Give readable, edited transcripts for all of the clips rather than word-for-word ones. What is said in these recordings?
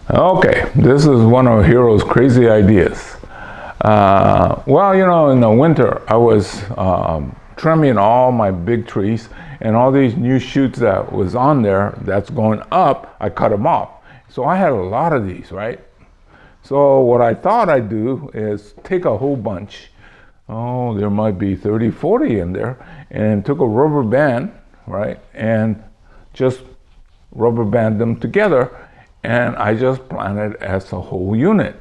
Okay, this is one of Hero's crazy ideas. In the winter, I was trimming all my big trees, and all these new shoots that was on there that's going up, I cut them off. So I had a lot of these, right? So what I thought I'd do is take a whole bunch. Oh, there might be 30, 40 in there, and took a rubber band, right, and just rubber band them together, and I just planted as a whole unit.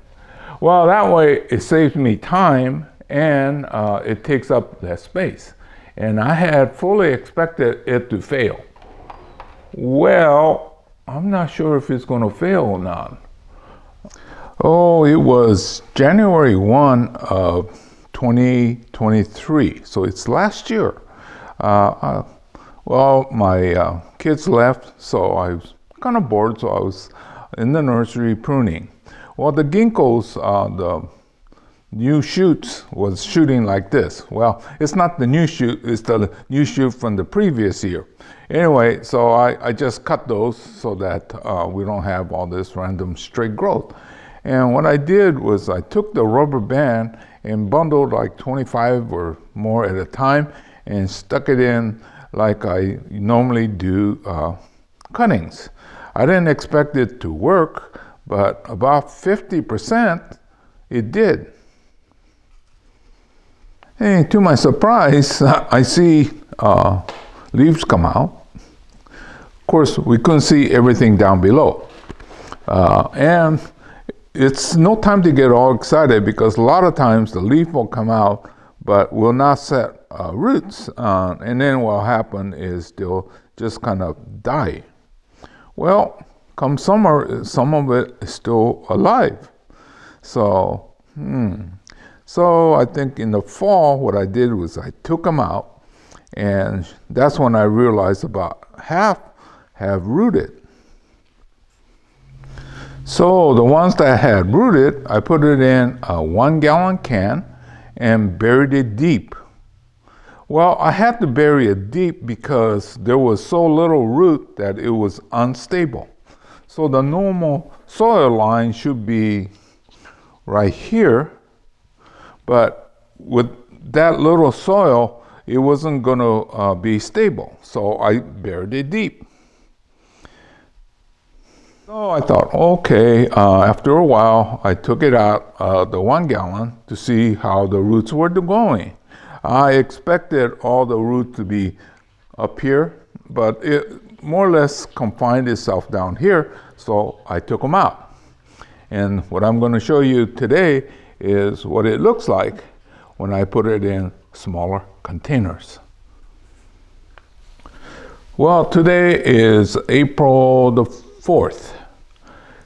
Well, that way it saves me time and it takes up less space. And I had fully expected it to fail. Well, I'm not sure if it's going to fail or not. Oh, it was January 1 of 2023, so it's last year. My kids left, so I was kind of bored, so I was in the nursery pruning. Well, the ginkgos, the new shoots was shooting like this. Well, it's not the new shoot, it's the new shoot from the previous year. Anyway, so I just cut those so that we don't have all this random stray growth. And what I did was I took the rubber band and bundled like 25 or more at a time and stuck it in like I normally do cuttings. I didn't expect it to work, but about 50% it did. And to my surprise, I see leaves come out. Of course, we couldn't see everything down below. And it's no time to get all excited because a lot of times the leaf will come out but will not set roots. And then what will happen is they'll just kind of die. Well, come summer, some of it is still alive. So I think in the fall, what I did was I took them out, and that's when I realized about half have rooted. So the ones that had rooted, I put it in a 1 gallon can and buried it deep. Well, I had to bury it deep because there was so little root that it was unstable. So the normal soil line should be right here, but with that little soil, it wasn't going to be stable. So I buried it deep. So I thought, okay, after a while, I took it out, the 1 gallon, to see how the roots were going. I expected all the roots to be up here, but it more or less confined itself down here, so I took them out. And what I'm going to show you today is what it looks like when I put it in smaller containers. Well, today is April the 4th.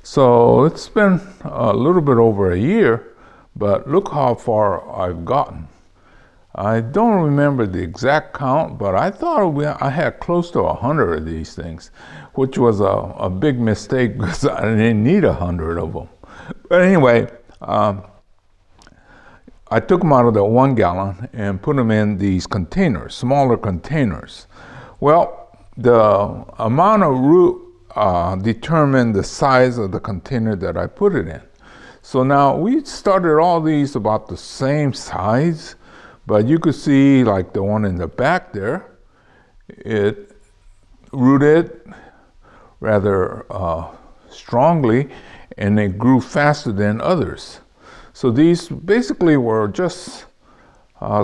So it's been a little bit over a year, but look how far I've gotten. I don't remember the exact count, but I thought I had close to 100 of these things, which was a big mistake because I didn't need 100 of them. But anyway, I took them out of the 1 gallon and put them in these containers, smaller containers. Well, the amount of root determined the size of the container that I put it in. So now we started all these about the same size, but you could see like the one in the back there, it rooted rather strongly and it grew faster than others. So these basically were just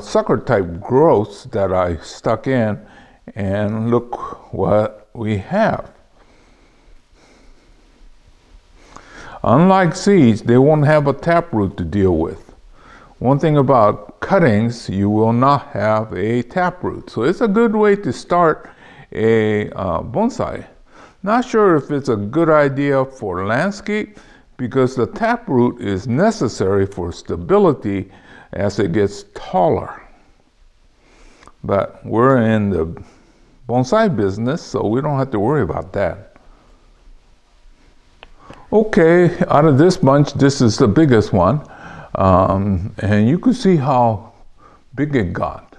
sucker type growths that I stuck in, and look what we have. Unlike seeds, they won't have a taproot to deal with. One thing about cuttings, you will not have a taproot. So it's a good way to start a bonsai. Not sure if it's a good idea for landscape because the taproot is necessary for stability as it gets taller. But we're in the bonsai business, so we don't have to worry about that. Okay, out of this bunch, this is the biggest one. And you can see how big it got.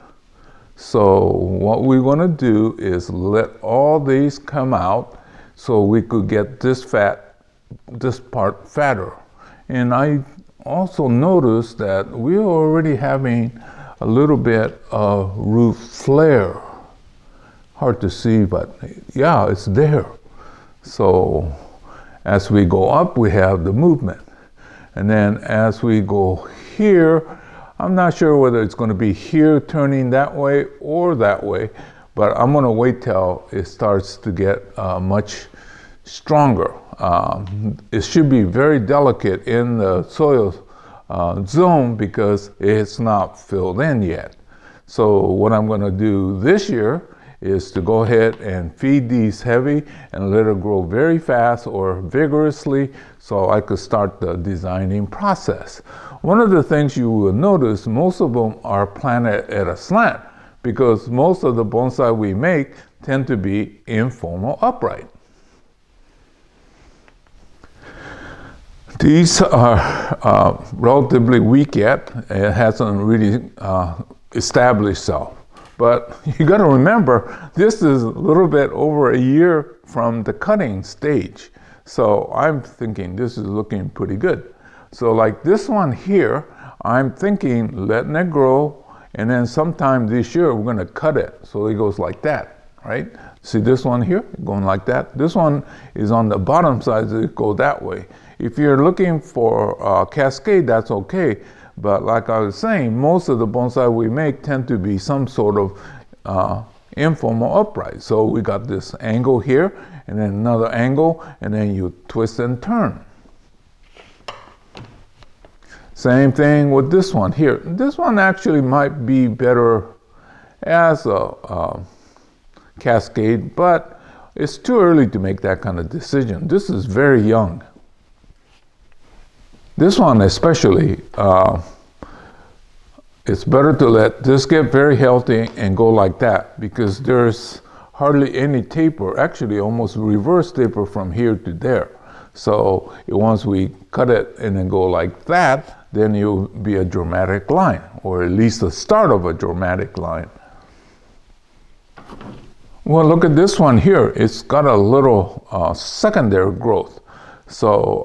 So what we're going to do is let all these come out so we could get this fat this part fatter. And I also noticed that we're already having a little bit of root flare. Hard to see, but yeah, it's there. So as we go up, we have the movement. And then as we go here, I'm not sure whether it's going to be here turning that way or that way, but I'm going to wait till it starts to get much stronger. It should be very delicate in the soil zone because it's not filled in yet. So what I'm going to do this year is to go ahead and feed these heavy and let it grow very fast or vigorously so I could start the designing process. One of the things you will notice, most of them are planted at a slant because most of the bonsai we make tend to be informal upright. These are relatively weak yet. It hasn't really established itself. But you got to remember, this is a little bit over a year from the cutting stage. So I'm thinking this is looking pretty good. So like this one here, I'm thinking letting it grow, and then sometime this year we're going to cut it. So it goes like that, right? See this one here, going like that. This one is on the bottom side, so it go that way. If you're looking for cascade, that's okay. But like I was saying, most of the bonsai we make tend to be some sort of informal upright. So we got this angle here, and then another angle, and then you twist and turn. Same thing with this one here. This one actually might be better as a cascade, but it's too early to make that kind of decision. This is very young. This one especially, it's better to let this get very healthy and go like that because there's hardly any taper, actually almost reverse taper from here to there. So once we cut it and then go like that, then you'll be a dramatic line, or at least the start of a dramatic line. Well, look at this one here. It's got a little secondary growth. So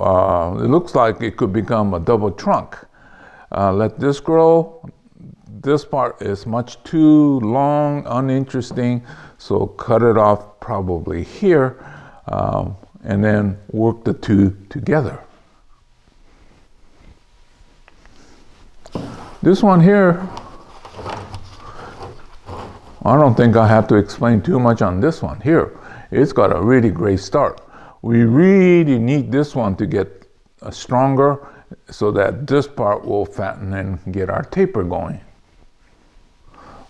it looks like it could become a double trunk. Let this grow. This part is much too long, uninteresting, so cut it off probably here, and then work the two together. This one here, I don't think I have to explain too much on this one here. It's got a really great start. We really need this one to get stronger so that this part will fatten and get our taper going.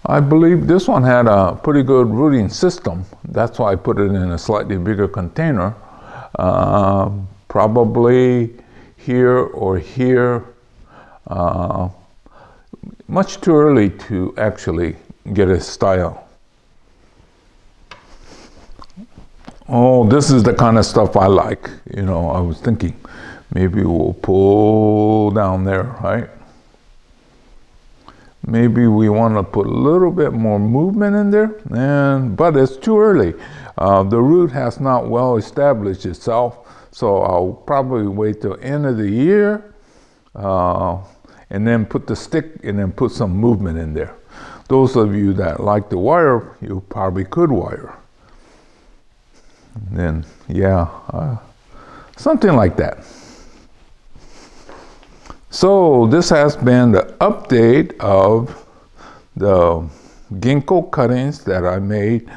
I believe this one had a pretty good rooting system. That's why I put it in a slightly bigger container. Probably here or here. Much too early to actually get a style. Oh, this is the kind of stuff I like. You know, I was thinking maybe we'll pull down there, right? Maybe we want to put a little bit more movement in there, but it's too early. The root has not well established itself, so I'll probably wait till end of the year and then put the stick and then put some movement in there. Those of you that like to wire, you probably could wire. And then, something like that. So this has been the update of the ginkgo cuttings that I made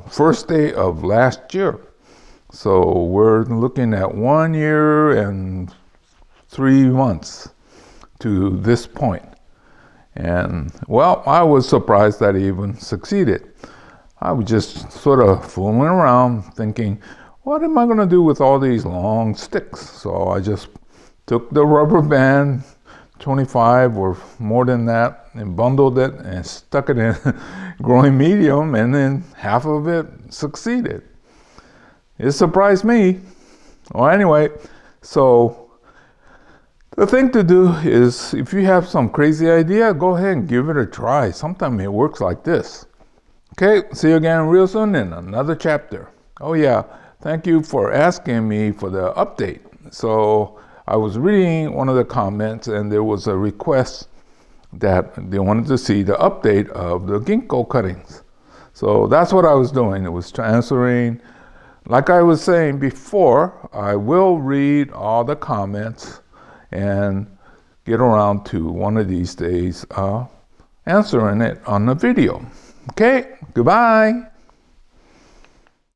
first day of last year. So we're looking at 1 year and 3 months to this point. And well, I was surprised that I even succeeded. I was just sort of fooling around thinking, what am I going to do with all these long sticks? So I just took the rubber band, 25 or more than that, and bundled it and stuck it in growing medium, and then half of it succeeded. It surprised me. Well, anyway, so the thing to do is if you have some crazy idea, go ahead and give it a try. Sometimes it works like this. Okay, see you again real soon in another chapter. Oh yeah, thank you for asking me for the update. So I was reading one of the comments, and there was a request that they wanted to see the update of the ginkgo cuttings. So that's what I was doing. It was answering. Like I was saying before, I will read all the comments and get around to one of these days answering it on the video. Okay, goodbye.